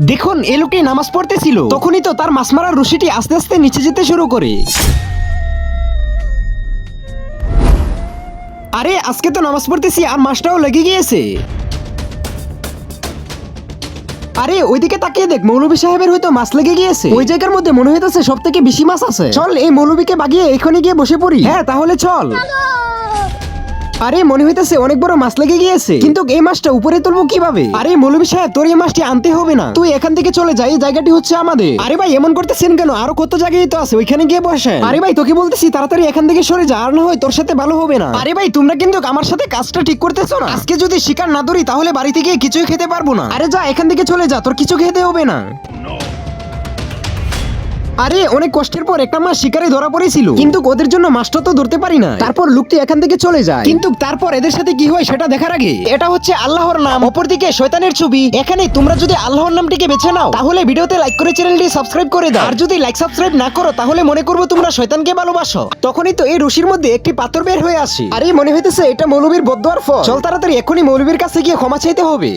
দেখুন এই লোকটি নামাজ পড়তেছিল, তখনই তো তার মাছ মারার রশিটি আস্তে আস্তে নিচে যেতে শুরু করে। আরে আজকে তো নামাজ পড়তেছি আর মাছটাও লেগে গিয়েছে। আরে ওইদিকে তাকিয়ে দেখ, মৌলভী সাহেবের হয়তো মাছ লেগে গিয়েছে। ওই জায়গার মধ্যে মনে হইতেছে সব থেকে বেশি মাছ আছে। চল এই মৌলভীকে বাগিয়ে এখানে গিয়ে বসে পড়ি। হ্যাঁ তাহলে চল। আরে মনে হইতেছে অনেক বড় মাছ লেগে গিয়েছে, কিন্তু এই মাছটা উপরে তুলবো কিভাবে? আরে মৌলভী সাহেব, তোর এই মাছটি আনতে হবে না, তুই এখান থেকে চলে যাই, এই জায়গাটি হচ্ছে আমাদের। আরে ভাই এমন করতেছেন কেন? আরো কত জায়গায় তো আছে, ওইখানে গিয়ে বসেন। আরে ভাই তোকে বলতেছি তাড়াতাড়ি এখান থেকে সরে যা, আর না হয় তোর সাথে ভালো হবে না। আরে ভাই তোমরা কিন্তু আমার সাথে কাজটা ঠিক করতেছো না। আজকে যদি শিকার না ধরি তাহলে বাড়িতে গিয়ে কিছুই খেতে পারবো না। আরে যা এখান থেকে চলে যা, তোর কিছু খেতে হবে না। আরে অনেক কষ্টের পর একটা মাছ শিকারে ধরা পড়েছিল, কিন্তু ওদের জন্য মাছটা তো ধরতে পারি না। তারপর লোকটি এখান থেকে চলে যায়, কিন্তু তারপর এদের সাথে কি হয় সেটা দেখার আগে, এটা হচ্ছে আল্লাহর নাম, অপরদিকে শয়তানের ছবি। এখানে তোমরা যদি আল্লাহর নামটিকে বেছে নাও তাহলে ভিডিওতে লাইক করে চ্যানেলটি সাবস্ক্রাইব করে দাও, আর যদি লাইক সাবস্ক্রাইব না করো তাহলে মনে করবো তোমরা শয়তানকে ভালোবাসো। তখনই তো এই রশির মধ্যে একটি পাথর বের হয়ে আসে। আরে মনে হইতেছে এটা মৌলবীর বদদোয়ার ফল। চল তাড়াতাড়ি এখনই মৌলবীর কাছে গিয়ে ক্ষমা চাইতে হবে।